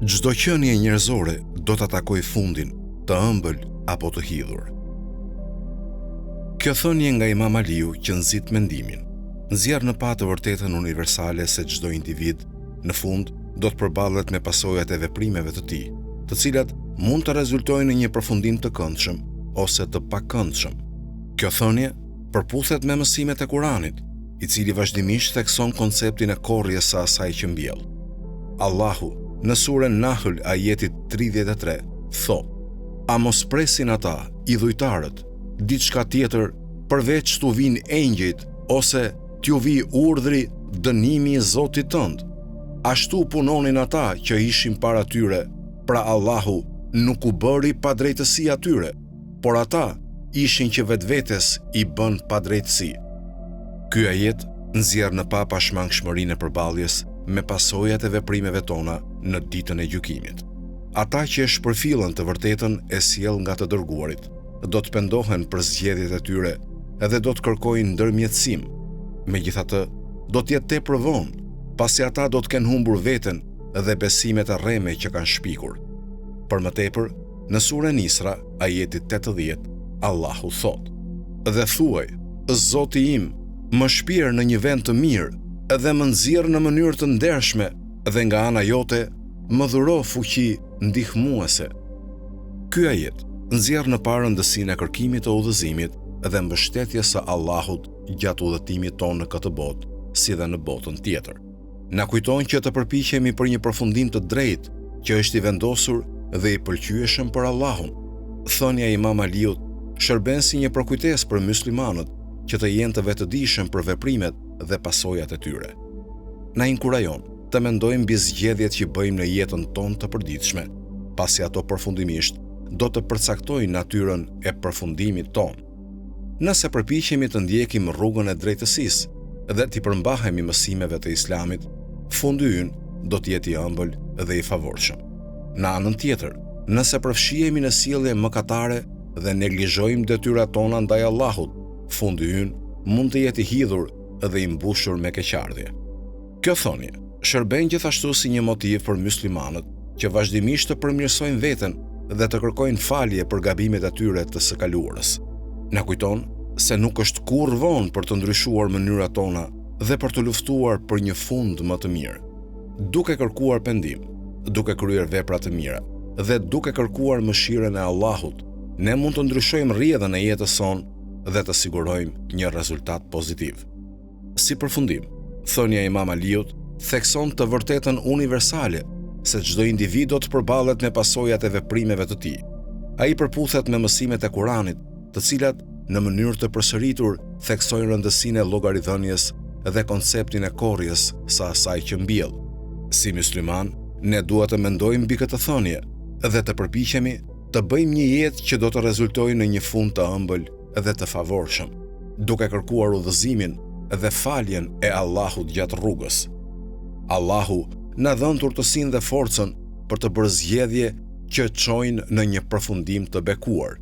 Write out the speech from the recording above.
Çdo qenie njerëzore do ta takojë fundin, të ëmbël apo të hidhur. Kjo thënie nga Imam Aliu që nxit mendimin, nxjerr në pa të vërtetën universale se çdo individ në fund do të përballet me pasojat e veprimeve të tij, të cilat mund të rezultojnë në një përfundim të këndshëm ose të pakëndshëm. Kjo thënie përputhet me mësimet e Kuranit, i cili vazhdimisht thekson konceptin e korrjes së asaj që mbjell. Allahu në surën Nahl ajetit 33 thot: "A mos presin ata, idhujtarët, diçka tjetër përveç t'u vinë engjëjt ose t'ju vi urdhri dënimi i Zotit tënd? Ashtu punonin ata që ishin para tyre, pra Allahu nuk u bëri pa drejtësi atyre, por ata ishin që vetvetes i bën pa drejtësi." Ky ajet nxjerr në pa pashmangshmërinë e përballjes me pasojat e veprimeve tona në ditën e gjykimit. Ata që e shpërfillën të vërtetën e sjell nga të dërguarit, do të pendohen për zgjedhjet e tyre edhe do të kërkojnë ndërmjetësim. Megjithatë, do të jetë tepër vonë, pasi ata do të kenë humbur veten dhe besimet e rreme që kanë shpikur. Për më tepër, në surën Isra, ajeti 80, Allahu thot: "Dhe thuaj, Zoti im, më shpir në një vend të mirë dhe më nxirr në mënyrë të ndershme dhe nga ana jote më dhuro fuqi ndihmuese." Ky ajet nxjerr në parë rëndësinë e kërkimit të udhëzimit dhe mbështetjes së Allahut gjatë udhëtimit tonë në këtë botë, si dhe në botën tjetër. Na kujton që të përpiqemi për një përfundim të drejtë që është i vendosur dhe i pëlqyeshëm për Allahun. Thënia e Imam Aliut shërben si një përkujtesë për myslimanët që të jenë të vetëdijshëm për veprimet dhe pasojat e tyre. Na inkurajon të mendojmë mbi zgjedhjet që bëjmë në jetën tonë të përditshme, pasi ato përfundimisht do të përcaktojnë natyrën e përfundimit tonë. Nëse përpiqemi të ndjekim rrugën e drejtësisë dhe të përmbahemi mësimeve të Islamit, fundi ynë do të jetë i ëmbël dhe i favorshëm. Në anën tjetër, nëse përfshihemi në sjellje mëkatare dhe neglizhojmë detyrat tona ndaj Allahut, fundi ynë mund të jetë i hidhur dhe i mbushur me keqardhje. Kjo thënie shërben gjithashtu si një motiv për myslimanët që vazhdimisht të përmirësojnë veten dhe të kërkojnë falje për gabimet e tyre të së kaluarës. Na kujton se nuk është kurrë vonë për të ndryshuar mënyrat tona dhe për të luftuar për një fund më të mirë. Duke kërkuar pendim, duke kryer vepra të mira dhe duke kërkuar mëshirën e Allahut, ne mund të ndryshojmë rrjedhën e jetës sonë dhe të sigurojmë një rezultat pozitiv. Si përfundim, thënia e Imam Aliut thekson të vërtetën universale se çdo individ do të përballet me pasojat e veprimeve të tij. Ai përputhet me mësimet e Kuranit, të cilat në mënyrë të përsëritur theksojnë rëndësinë e llogaridhënies dhe konceptin e korrjes së asaj që mbjell. Si mysliman, ne duhet të mendojmë mbi këtë thënie dhe të përpiqemi të bëjmë një jetë që do të rezultojë në një fund të ëmbël dhe të favorshëm, duke kërkuar udhëzimin dhe faljen e Allahut gjatë rrugës. Allahu na dhënë urtësinë dhe forcën për të bërë zgjedhje që çojnë në një përfundim të bekuar.